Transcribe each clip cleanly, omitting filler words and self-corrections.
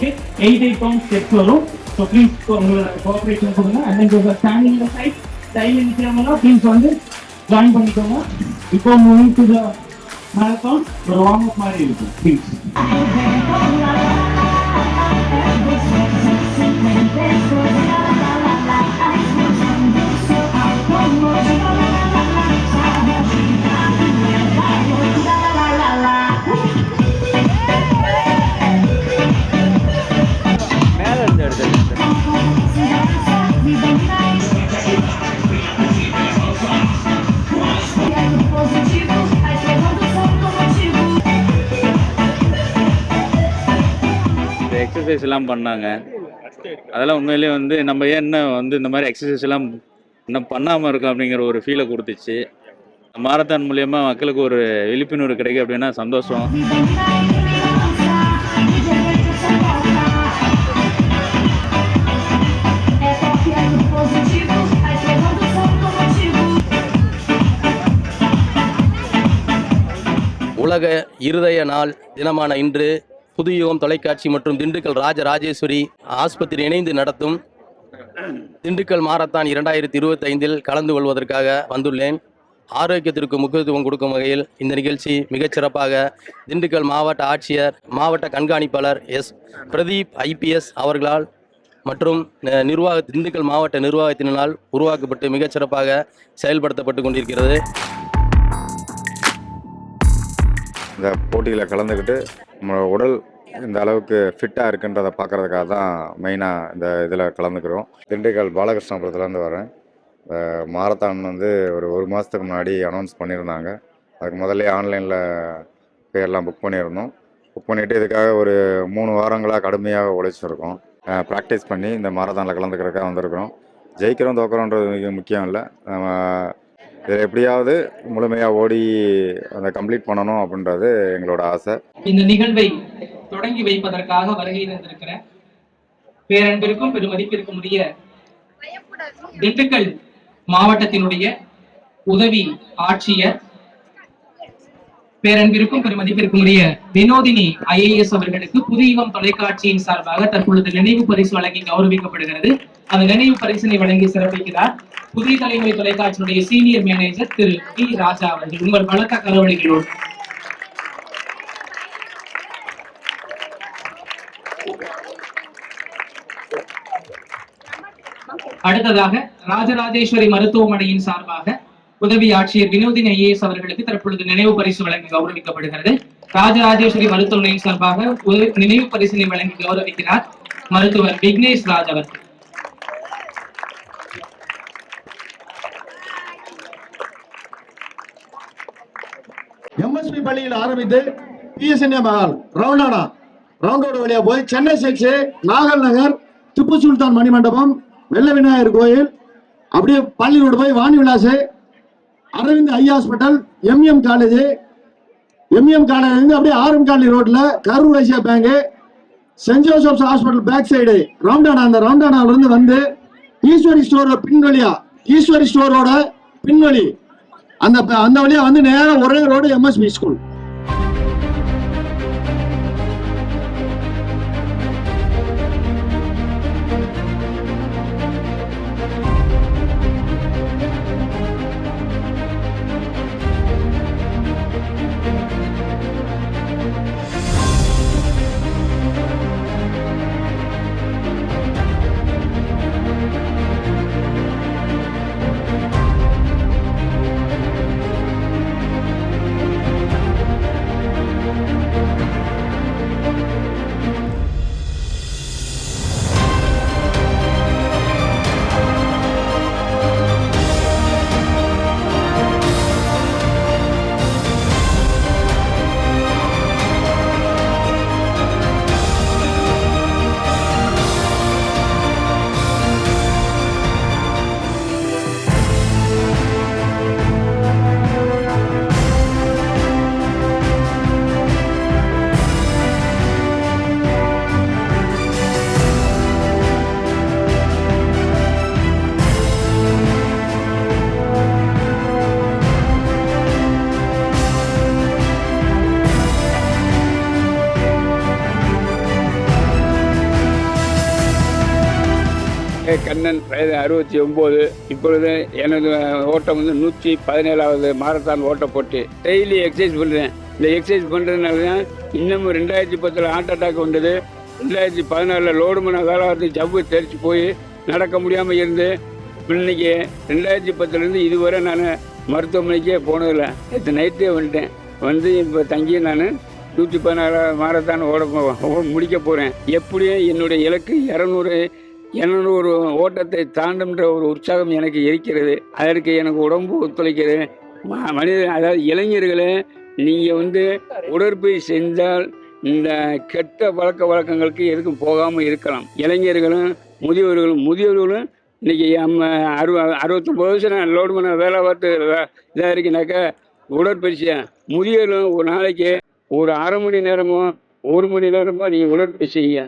Okay, 8 pound steps வரும். So please உங்களோட cooperation கொடுங்க. And then you are standing in the side. Time நிற்காமனா please வந்து join பண்ணிக்கோங்க. இப்போ மூவிங் டு த marathon ஒரு வார்ம் அப் மாதிரி இருக்கும் ப்ளீஸ். எக்ஸசைஸ் எல்லாம் பண்ணாங்க. அதெல்லாம் உண்மையிலேயே வந்து நம்ம ஏன் இன்னும் வந்து இந்த மாதிரி எக்ஸசைஸ் எல்லாம் இன்னும் பண்ணாமல் இருக்கோம் அப்படிங்கிற ஒரு ஃபீலை கொடுத்துச்சு. மாரத்தான் மூலியமாக மக்களுக்கு ஒரு விழிப்புணர்வு கிடைக்கும் அப்படின்னா சந்தோஷம். உலக இருதய நாள் தினமான இன்று புதுயுகம் தொலைக்காட்சி மற்றும் திண்டுக்கல் ராஜராஜேஸ்வரி ஆஸ்பத்திரி இணைந்து நடத்தும் திண்டுக்கல் மாரத்தான் 2025 கலந்து கொள்வதற்காக வந்துள்ளேன். ஆரோக்கியத்திற்கு முக்கியத்துவம் கொடுக்கும் வகையில் இந்த நிகழ்ச்சி மிகச்சிறப்பாக திண்டுக்கல் மாவட்ட ஆட்சியர், மாவட்ட கண்காணிப்பாளர் எஸ் பிரதீப் ஐபிஎஸ் அவர்களால் மற்றும் திண்டுக்கல் மாவட்ட நிர்வாகத்தினால் உருவாக்கப்பட்டு மிகச்சிறப்பாக செயல்படுத்தப்பட்டு கொண்டிருக்கிறது. இந்த போட்டியில் கலந்துக்கிட்டு நம்மளோட உடல் இந்த அளவுக்கு ஃபிட்டாக இருக்குன்றதை பார்க்குறதுக்காக தான் மெயினாக இந்த இதில் கலந்துக்கிறோம். திண்டுக்கல் பாலகிருஷ்ணபுரத்துலேருந்து வரேன். மாரத்தான் வந்து ஒரு மாதத்துக்கு முன்னாடி அனௌன்ஸ் பண்ணியிருந்தாங்க. அதுக்கு முதல்ல ஆன்லைனில் பேர்லாம் புக் பண்ணியிருந்தோம். புக் பண்ணிவிட்டு இதுக்காக ஒரு 3 வாரங்களாக கடுமையாக உழைச்சிருக்கோம். ப்ராக்டிஸ் பண்ணி இந்த மாரத்தானில் கலந்துக்கிறதுக்காக வந்திருக்கிறோம். ஜெயிக்கிறோம் தோக்கிறோன்றது மிக முக்கியம் இல்லை. நம்ம இதில் எப்படியாவது முழுமையாக ஓடி அதை கம்ப்ளீட் பண்ணணும் அப்படின்றது எங்களோட ஆசை. இந்த நிகழ்வை தொடங்கி வைப்பதற்காக வருகை தந்திருக்கிற பேரன்பிற்கும் பெருமதிப்பிற்கும் உரிய திண்டுக்கல் மாவட்டத்தினுடைய உதவி ஆட்சியர், பேரன்பிற்கும் பெருமதிப்பிற்கும் உரிய வினோதினி IAS அவர்களுக்கு புதுயுகம் தொலைக்காட்சியின் சார்பாக தற்பொழுது நினைவு பரிசு வழங்கி கௌரவிக்கப்படுகிறது. அந்த நினைவு பரிசினை வழங்கி சிறப்பிக்கிறார் புதிய தலைமுறை தொலைக்காட்சியினுடைய சீனியர் மேனேஜர் திரு டி ராஜா அவர்கள். உங்கள் பலத்த கரவொலிகளோடு அடுத்ததாக ராஜராஜேஸ்வரி மருத்துவமனையின் சார்பாக உதவி ஆட்சியர் வினோதினி IAS அவர்களுக்கு தற்பொழுது நினைவு பரிசு வழங்கி கௌரவிக்கப்படுகிறது. ராஜராஜேஸ்வரி மருத்துவமனையின் சார்பாக நினைவு பரிசினை வழங்கி கௌரவிக்கிறார் மருத்துவர் விக்னேஷ் ராஜ் அவர்கள். MSP பள்ளியில் ஆரம்பித்து PSNA மகால் ரவுண்டோடு வழியா போய் சென்னை செக்ஸ், நாகல் நகர், திப்பு சுல்தான் மணிமண்டபம், வெள்ள விநாயகர் கோயில், அப்படியே பள்ளி ரோடு போய் Vani Vilas, Aravind eye hospital, MM college, MM college இருந்து அப்படியே RM காலனி ரோட்ல Karur Vysya bank, saint Joseph's hospital back side ரவுண்டானா, அந்த ரவுண்டானால இருந்து வந்து ஈஸ்வரி ஸ்டோர் பின்வழியா, ஈஸ்வரி ஸ்டோரோட பின்வழி அந்த வழியா வந்து நேரம் ஒரே ரோடு MSP ஸ்கூல். கண்ணன், வயது 69. இப்பொழுது எனது ஓட்டம் வந்து 117வது மாரத்தான் ஓட்ட போட்டி. டெய்லி எக்ஸசைஸ் பண்ணுறேன். இந்த எக்ஸசைஸ் பண்ணுறதுனால தான் இன்னமும் 2010 ஹார்ட் அட்டாக் வந்தது. 2014 லோடு மன வேலை ஜவ்வு தெரிச்சு போய் நடக்க முடியாமல் இருந்து இன்னைக்கு 2010லேருந்து இதுவரை நான் மருத்துவமனைக்கே போனதில்லை. நேற்று நைட்டே வந்துட்டேன். வந்து இப்போ தங்கி நான் 114 மாரத்தான் முடிக்க போகிறேன். எப்படியும் என்னுடைய இலக்கு 200 ஓட்டத்தை தாண்டுன்ற ஒரு உற்சாகம் எனக்கு இருக்கிறது. அதற்கு எனக்கு உடம்பு ஒத்துழைக்கிறது. அதாவது இளைஞர்களே, நீங்கள் வந்து உடற்பயிற்சி செஞ்சால் இந்த கெட்ட பழக்க வழக்கங்களுக்கு எதுக்கும் போகாமல் இருக்கலாம். இளைஞர்களும் முதியவர்களும் இன்னைக்கு 69 வருஷம் லோடு பண்ண வேலை பார்த்து இதாக இருக்குனாக்கா உடற்பயிற்சியா முதியவர்களும் ஒரு நாளைக்கு ஒரு அரை மணி நேரமோ 1 மணி நேரமோ நீங்கள் உடற்பயிற்சி செய்யுங்க.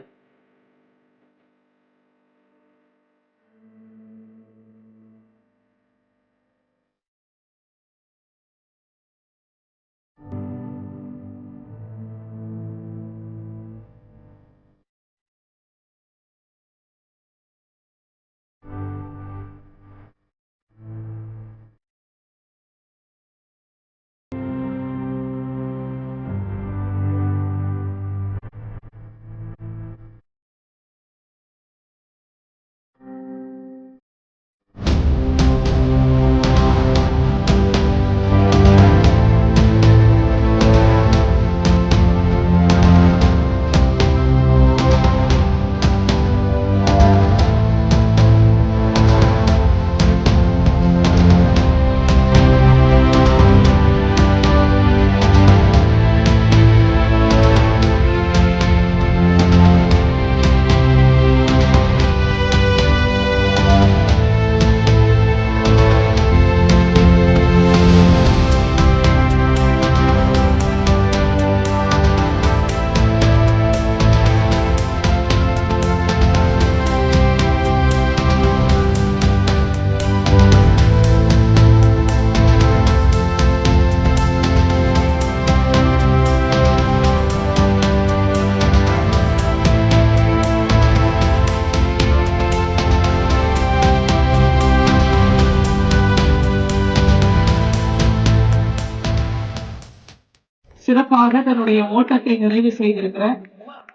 சிறப்பாக தன்னுடைய ஓட்டத்தை நிறைவு செய்திருக்கிற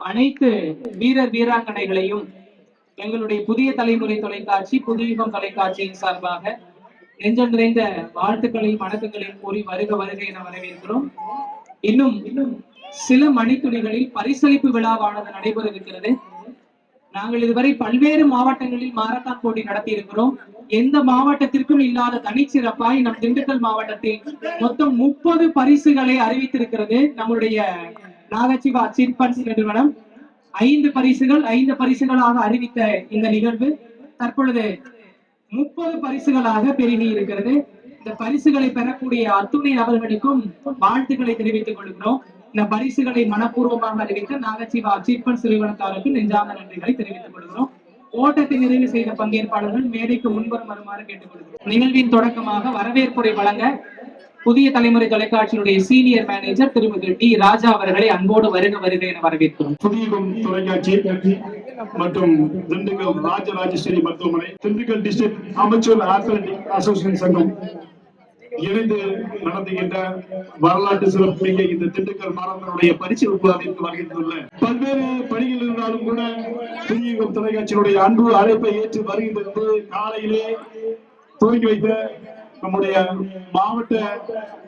அனைத்து வீரர் வீராங்கனைகளையும் எங்களுடைய புதிய தலைமுறை தொலைக்காட்சி, புதுயுகம் தொலைக்காட்சியின் சார்பாக நெஞ்சம் நிறைந்த வாழ்த்துக்களையும் வணக்கங்களையும் கூறி வருக வருக என வரவேற்கிறோம். இன்னும் சில மணித்துளிகளில் பரிசளிப்பு விழாவானது நடைபெற இருக்கிறது. நாங்கள் இதுவரை பல்வேறு மாவட்டங்களில் மாரத்தான் போட்டி நடத்தி இருக்கிறோம். எந்த மாவட்டத்திற்கும் இல்லாத தனிச்சிறப்பாய் நம் திண்டுக்கல் மாவட்டத்தில் மொத்தம் 30 பரிசுகளை அறிவித்திருக்கிறது நம்முடைய நாகச்சிவா சிட் ஃபண்ட்ஸ் நிறுவனம். 5 பரிசுகளாக அறிவித்த இந்த நிகழ்வு தற்பொழுது 30 பரிசுகளாக பெருகி இருக்கிறது. இந்த பரிசுகளை பெறக்கூடிய அத்துணை நபர்களுக்கும் வாழ்த்துக்களை தெரிவித்துக் கொள்கிறோம். இந்த பரிசுகளை மனப்பூர்வமாக அறிவித்த நாகச்சிவா சிட் ஃபண்ட்ஸ் நிறுவனத்தாருக்கு நெஞ்சார்ந்த நன்றிகளை தெரிவித்துக் கொள்கிறோம். ஓட்டத்தை நிறைவு செய்த பங்கேற்பாளர்கள் மேடைக்கு முன்வருமாறு கேட்டுக்கொள்கிறோம். நிகழ்வின் தொடக்கமாக வரவேற்புரை வழங்க புதிய தலைமுறை தொலைக்காட்சியினுடைய சீனியர் மேனேஜர் திருமதி டி ராஜா அவர்களை அன்போடு வருக வருக என வரவேற்கிறோம். புதியுகம் தொலைக்காட்சி மற்றும் திண்டுக்கல் ராஜராஜேஸ்வரி மருத்துவமனை, திண்டுக்கல் டிஸ்ட்ரிக்ட் அமைச்சர் அத்லெட்டிக் அசோசியேஷன் சங்கம் இணைந்து நடத்துகின்ற வரலாற்று சிறப்புமிக்க இந்த திண்டுக்கல் மாரத்தானுடைய பரிசு விழாவிற்கு வருகின்றுள்ள பல்வேறு பணிகள் இருந்தாலும் கூட புதியுகம் தொலைக்காட்சியினுடைய அன்பு அழைப்பை ஏற்று வருகின்றது. காலையிலே துவங்கி வைத்த நம்முடைய மாவட்ட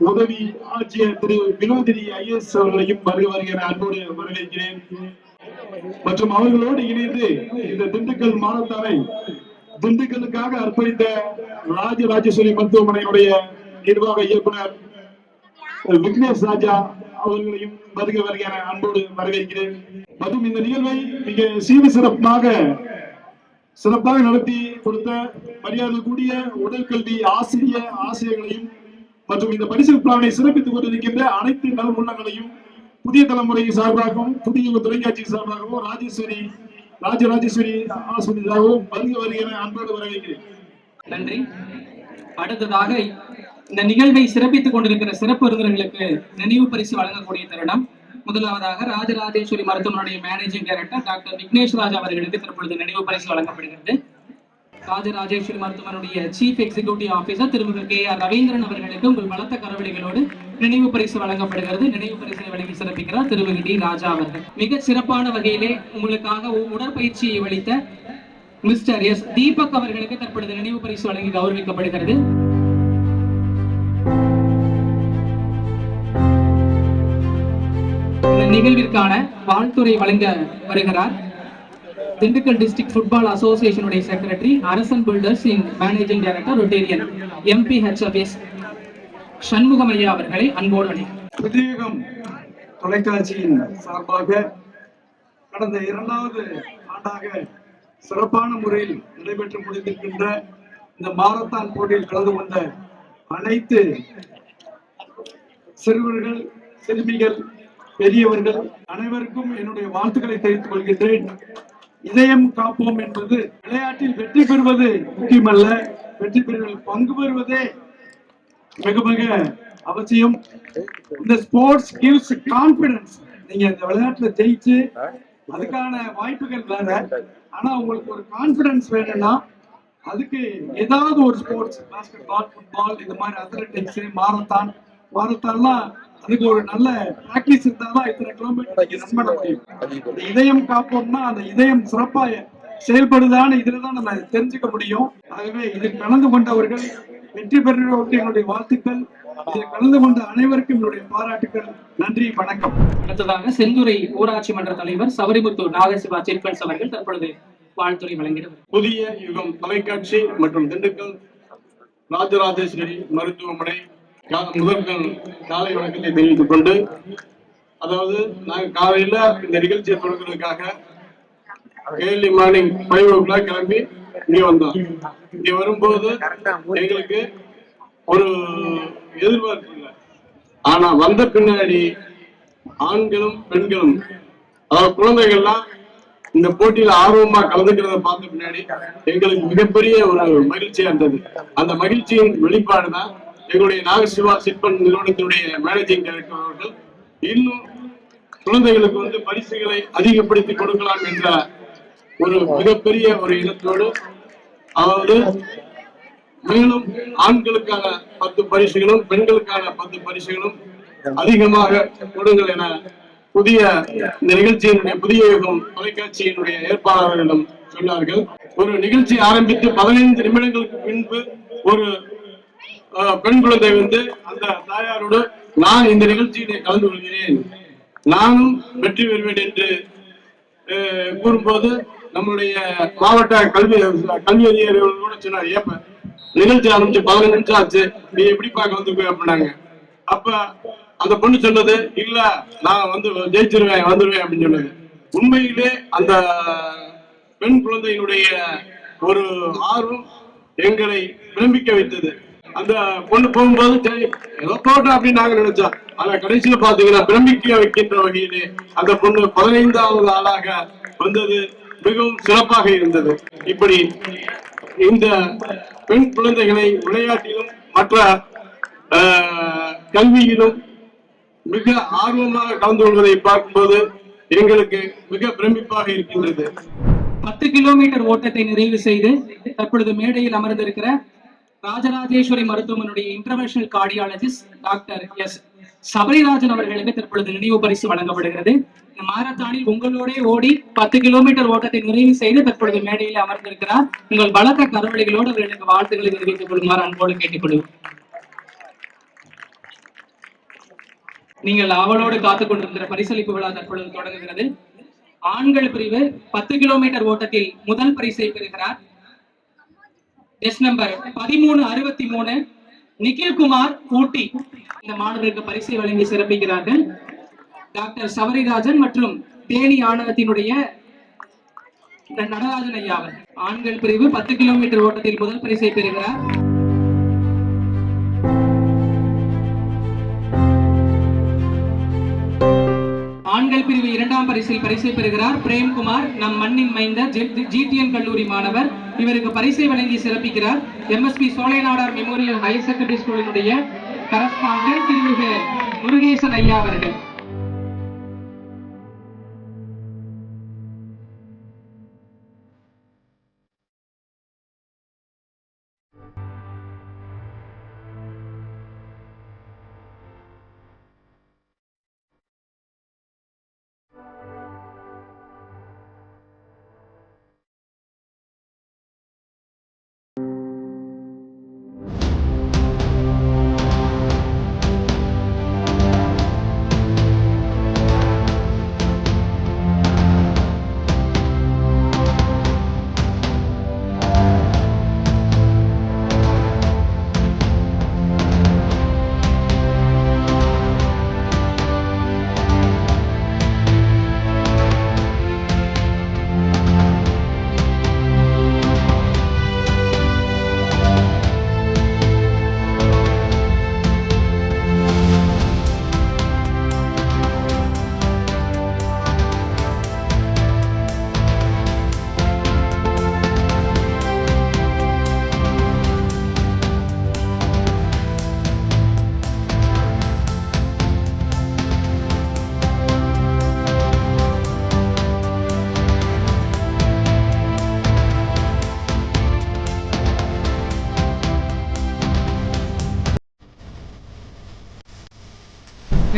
உதவி ஆட்சியர் திரு வினோதினி IAS அவர்களையும் வருகிற அன்போடு வரவேற்கிறேன். மற்றும் அவர்களோடு இணைந்து இந்த திண்டுக்கல் மாரத்தானை திண்டுக்கலுக்காக அர்ப்பணித்த ராஜராஜேஸ்வரி மருத்துவமனையினுடைய நிர்வாக இயக்குனர் விக்னேஷ் ராஜா அவர்களையும் வருகிற அன்போடு வரவேற்கிறேன். மற்றும் இந்த நிகழ்வை மிக சீவி சிறப்பாக நடத்தி கொடுத்த மரியாதை கூடிய உடற்கல்வி ஆசிரியர்களையும் மற்றும் இந்த பரிசு விழாவினை சிறப்பித்துக் கொண்டிருக்கின்ற அனைத்து நல உள்ளங்களையும் புதிய தலைமுறை சார்பாகவும் புதிய தொலைக்காட்சி சார்பாகவும் ராஜராஜேஸ்வரி ஆஸ்பத்திரியாகவும் வருகிற அன்போடு வரவேற்கிறேன். நன்றி. அடுத்ததாக இந்த நிகழ்வை சிறப்பித்துக் கொண்டிருக்கிற சிறப்பு விருந்தினர்களுக்கு நினைவு பரிசு வழங்கக்கூடிய தருணம். முதலாவதாக ராஜராஜேஸ்வரி மருத்துவமனையுடைய managing director doctor Vignesh Raj அவர்களுக்கு தற்பொழுது நினைவு பரிசு வழங்கப்படுகிறது. ராஜராஜேஸ்வரி மருத்துவமனையுடைய சீஃப் எக்ஸிகியூட்டிவ் ஆபீசர் திருமிகு KR ரவீந்திரன் அவர்களுக்கு உங்கள் பலத்த கரவழிகளோடு நினைவு பரிசு வழங்கப்படுகிறது. நினைவு பரிசை வழங்கி சிறப்பிக்கிறார் திருமிகு D. ராஜா அவர்கள். மிக சிறப்பான வகையிலே உங்களுக்காக உடற்பயிற்சியை அளித்த மிஸ்டர் S. தீபக் அவர்களுக்கு தற்பொழுது நினைவு பரிசு வழங்கி கௌரவிக்கப்படுகிறது. இந்த நிகழ்விற்கான வாழ்த்துரை வழங்க வருகிறார் திண்டுக்கல் டிஸ்ட்ரிக்ட் ஃபுட்பால் அசோசியேஷனுடைய செக்ரட்டரி, அரசன் பில்டர்ஸ் இன் managing director, rotarian MPHFS Shanmugam ஐயா அவர்களை அன்போடு அழைக்கிறேன். புதியுகம் தொலைக்காட்சியின் சார்பாக கடந்த 2வது ஆண்டாக சிறப்பான முறையில் நடைபெற்று முடிந்திருக்கின்ற இந்த மாரத்தான் போட்டியில் கலந்து கொண்ட அனைத்து சிறுவர்கள், சிறுமிகள், பெரியவர்கள் அனைவருக்கும் என்னுடைய வாழ்த்துக்களை தெரிவித்துக் கொள்கின்றேன். இதயம் காப்போம் என்பது விளையாட்டில் வெற்றி பெறுவது முக்கியமல்ல, வெற்றி பெறுவதில் பங்கு பெறுவதே மிக மிக அவசியம். இந்த ஸ்போர்ட்ஸ் கிவ்ஸ் கான்பிடன்ஸ். நீங்க இந்த விளையாட்டுல ஜெயிச்சு அதுக்கான வாய்ப்புகள் வேற, ஆனா உங்களுக்கு ஒரு கான்பிடன்ஸ் வேணும்னா அதுக்கு ஏதாவது ஒரு ஸ்போர்ட்ஸ், பாஸ்கெட் பால், ஃபுட்பால், இந்த மாதிரி அத்லெட்டிக்ஸ், மாரத்தான்லாம் அதுக்கு ஒரு நல்ல பிராக்டிஸ் இருந்தாதான் இத்தனை கிலோமீட்டர் ரன் பண்ண முடியும். அந்த இதயம் காப்போம்னா அந்த இதயம் சிறப்பா செயல்படுதான்னு இதுலதான் நம்ம தெரிஞ்சுக்க முடியும். ஆகவே இதில் கலந்து கொண்டவர்கள் வெற்றி பெறுவதற்கு என்னுடைய வாழ்த்துக்கள். இதில் கலந்து கொண்ட அனைவருக்கும் என்னுடைய பாராட்டுக்கள். நன்றி, வணக்கம். அடுத்ததாக செந்துறை ஊராட்சி மன்ற தலைவர் சவரிமுத்து நாகசிவா சிற்பன்ஸ் அவர்கள் தற்பொழுது வாழ்த்துறை வழங்கினார். புதிய யுகம் தொலைக்காட்சி மற்றும் திண்டுக்கல் ராஜராஜேஸ்வரி மருத்துவமனை முதற்கண் காலை வணக்கத்தை தெரிவித்துக் கொண்டு, அதாவது நாங்கள் காலையில இந்த நிகழ்ச்சியை தொடங்குறதுக்காக ஏர்லி மார்னிங் 5 o'clock கிளம்பி இங்க வந்தோம். இங்க வரும்போது எங்களுக்கு ஒரு எதிர்பார்ப்பு இல்லை, ஆனா வந்த பின்னாடி ஆண்களும் பெண்களும், அதாவது குழந்தைகள்லாம் இந்த போட்டியில ஆர்வமா கலந்துக்கிறத பார்த்த பின்னாடி எங்களுக்கு மிகப்பெரிய ஒரு மகிழ்ச்சியா இருந்தது. அந்த மகிழ்ச்சியின் வெளிப்பாடுதான் எங்களுடைய நாகசிவா சிற்பன் நிறுவனத்தினுடைய மேனேஜிங் டைரக்டர் அவர்கள் இன்னும் குழந்தைகளுக்கு பரிசுகளை அதிகப்படுத்தி கொடுக்கலாம் என்ற ஒரு மிகப்பெரிய ஒரு எண்ணத்தோடு, அதாவது மேலும் ஆண்களுக்கான 10 பரிசுகளும் பெண்களுக்கான 10 பரிசுகளும் அதிகமாக கொடுங்கள் என இந்த நிகழ்ச்சியினுடைய புதிய யுகம் தொலைக்காட்சியினுடைய ஏற்பாளர்களிடம் சொன்னார்கள். ஒரு நிகழ்ச்சி ஆரம்பித்து 15 நிமிடங்களுக்கு பின்பு ஒரு பெண் குழந்தை அந்த தாயாரோடு, நான் இந்த நிகழ்ச்சியிலே கலந்து கொள்கிறேன், நானும் வெற்றி பெறுவேன் என்று கூறும்போது நம்முடைய மாவட்ட கல்வி அதிகாரிகள் கூட சொன்னார், ஏப்ப நிகழ்ச்சி ஆரம்பிச்சு 15 நிமிஷம் ஆச்சு, நீ எப்படிப்பா கலந்துக்குவேன் அப்படின்னாங்க. அப்ப அந்த பொண்ணு சொன்னது, இல்ல நான் ஜெயிச்சிருவேன், வந்துருவேன் அப்படின்னு சொன்னது. உண்மையிலே அந்த பெண் குழந்தையினுடைய ஒரு ஆர்வம் எங்களை பிரமிக்க வைத்தது. அந்த பொண்ணு போகும்போது சரி ஏதோ போட்டோம் அப்படின்னு நாங்க நினைச்சோம். ஆனா கடைசியில பாத்தீங்கன்னா பிரமிக்க வைக்கின்ற வகையிலே அந்த பொண்ணு 15வது ஆளாக வந்தது மிகவும் சிறப்பாக இருந்தது. இப்படி இந்த பெண் குழந்தைகளை விளையாட்டிலும் மற்ற கல்வியிலும் மிக ஆர்வமாக கலந்து கொள்வதை பார்க்கும்போது எங்களுக்கு மிக பிரமிப்பாக இருக்கின்றது. 10 கிலோமீட்டர் ஓட்டத்தை நிறைவு செய்து தற்பொழுது மேடையில் அமர்ந்திருக்கிற ராஜராஜேஸ்வரி மருத்துவமனையுடைய interventional cardiologist doctor S. Sabarirajan அவர்களுக்கு தற்பொழுது நினைவு பரிசு வழங்கப்படுகிறது. இந்த மாரத்தானில் உங்களோட ஓடி 10 கிலோமீட்டர் ஓட்டத்தை நிறைவு செய்து தற்பொழுது மேடையில் அமர்ந்திருக்கிறார். உங்கள் பலத்த கரவழிகளோடு அவர்களுக்கு வாழ்த்துக்களை தெரிவித்துக் கொள்ளுமாறு அன்போடு கேட்டுக்கொள்வோம். நீங்கள் அவளோடு காத்துக் கொண்டிருக்கிற பரிசளிப்பு விழா தற்பொழுது தொடங்குகிறது. ஆண்கள் பிரிவு 10 கிலோமீட்டர் ஓட்டத்தில் முதல் பரிசை பெறுகிறார் எஸ் நம்பர் 1363 நிகில்குமார் ஊட்டி. இந்த மாணவருக்கு பரிசை வழங்கி சிறப்பிக்கிறார்கள் டாக்டர் சவரிராஜன் மற்றும் தேனி ஆணவத்தினுடைய நடராஜன் ஐயா. ஆண்கள் பிரிவு 10 கிலோமீட்டர் ஓட்டத்தில் முதல் பரிசை பெறுகிறார். ஆண்கள் பிரிவு 2ஆம் பரிசில் பரிசை பெறுகிறார் பிரேம்குமார், நம் மண்ணின் மைந்தர், GTN கல்லூரி மாணவர். இவருக்கு பரிசை வழங்கி சிறப்பிக்கிறார் MSP Solainadar memorial higher secondary ஸ்கூலினுடைய கரஸ்பாண்டன்ட் திருமிகு முருகேசன் ஐயா அவர்கள்.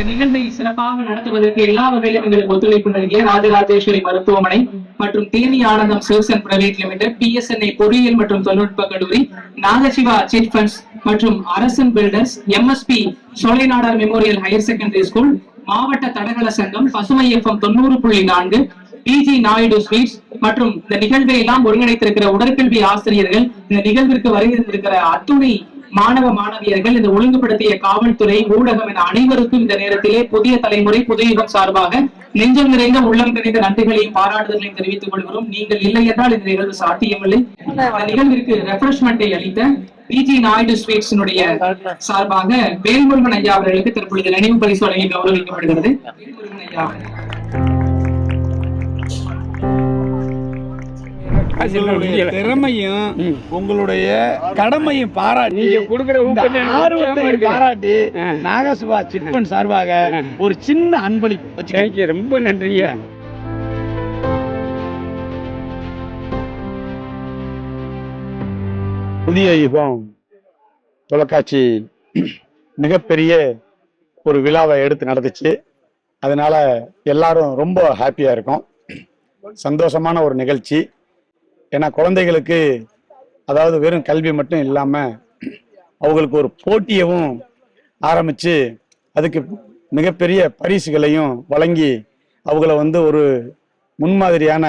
இந்த நிகழ்வை சிறப்பாக நடத்துவதற்கு எல்லா வகையிலும் எங்களுக்கு ஒத்துழைப்பு நல்கிய ராஜராஜேஸ்வரி மருத்துவமனை மற்றும் தேனி ஆனந்தம் sales and private limited, PSNA பொறியியல் மற்றும் தொழில்நுட்ப கல்லூரி, நாகசிவா சிட் ஃபண்ட்ஸ் மற்றும் Arasan builders, MSP Solainadar memorial higher secondary school, மாவட்ட தடகள சங்கம், பசுமை FM 90.4, PG நாயுடு ஸ்வீட்ஸ் மற்றும் இந்த நிகழ்வை எல்லாம் ஒருங்கிணைத்திருக்கிற உடற்கல்வி ஆசிரியர்கள், இந்த நிகழ்விற்கு வருகின்றிருக்கிற அத்துணை மாணவ மாணவியர்கள், இந்த ஒழுங்குபடுத்திய காவல்துறை, ஊடகம் என அனைவருக்கும் இந்த நேரத்திலே புதிய தலைமுறை புதுயுகம் சார்பாக நெஞ்சம் நிறைந்த உள்ளம் நிறைந்த நன்றிகளையும் பாராட்டுதலையும் தெரிவித்துக் கொள்கிறோம். நீங்கள் இல்லை என்றால் இந்த நிகழ்வு சாத்தியமில்லை. இந்த நிகழ்விற்கு ரெஃப்ரெஷ்மெண்டை அளித்த PG நாயுடு ஸ்வீட்ஸினுடைய சார்பாக வேல்முருகன் ஐயா அவர்களுக்கு தற்பொழுது நினைவு பரிசு வழங்கி கௌரவிக்கப்படுகிறது. வேல்முருகன் ஐயா. உங்களுடைய திறமையும் உங்களுடைய கடமையும் பாராட்டி, நீங்க கொடுக்கிற ஆர்வத்தை பாராட்டி நாகசுபா சிட்பண்ட் சார்பாக ஒரு சின்ன அன்பளிப்பு. ரொம்ப நன்றிங்க. புதிய யுகம் தொலைக்காட்சி மிகப்பெரிய ஒரு விழாவை எடுத்து நடந்துச்சு. அதனால எல்லாரும் ரொம்ப ஹாப்பியா இருக்கும். சந்தோஷமான ஒரு நிகழ்ச்சி. ஏன்னா குழந்தைகளுக்கு அதாவது வெறும் கல்வி மட்டும் இல்லாம அவங்களுக்கு ஒரு போட்டியவும் ஆரம்பிச்சு அதுக்கு மிகப்பெரிய பரிசுகளையும் வழங்கி அவங்கள ஒரு முன்மாதிரியான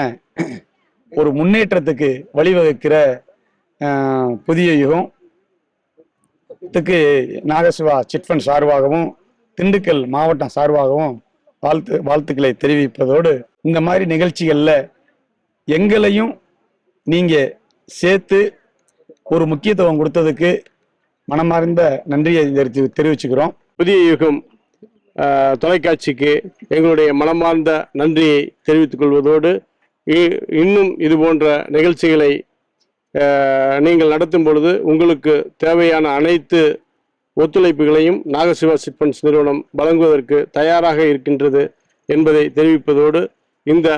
ஒரு முன்னேற்றத்துக்கு வழிவகுக்கிற புதிய யுகத்துக்கு நாகசிவா சிட்ஃபண்ட் சார்பாகவும் திண்டுக்கல் மாவட்டம் சார்பாகவும் வாழ்த்துக்களை தெரிவிப்பதோடு, இந்த மாதிரி நிகழ்ச்சிகள்ல எங்களையும் நீங்க சேர்த்து ஒரு முக்கியத்துவம் கொடுத்ததுக்கு மனமார்ந்த நன்றியை தெரிவிச்சுக்கிறோம். புதிய யுகம் தொலைக்காட்சிக்கு எங்களுடைய மனமார்ந்த நன்றியை தெரிவித்துக் கொள்வதோடு, இன்னும் இது போன்ற நிகழ்ச்சிகளை நீங்கள் நடத்தும் பொழுது உங்களுக்கு தேவையான அனைத்து ஒத்துழைப்புகளையும் நாகசிவா சிட் ஃபண்ட்ஸ் நிறுவனம் வழங்குவதற்கு தயாராக இருக்கின்றது என்பதை தெரிவிப்பதோடு, இந்த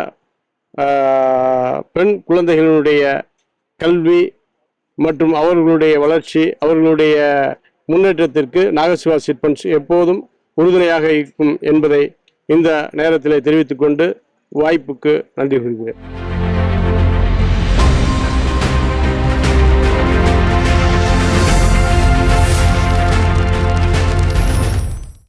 பெண் குழந்தைகளுடைய கல்வி மற்றும் அவர்களுடைய வளர்ச்சி, அவர்களுடைய முன்னேற்றத்திற்கு நாகசிவா சிட் ஃபண்ட்ஸ் எப்போதும் உறுதுணையாக இருக்கும் என்பதை இந்த நேரத்தில் தெரிவித்துக் கொண்டு வாய்ப்புக்கு நன்றி கூறுகிறேன்.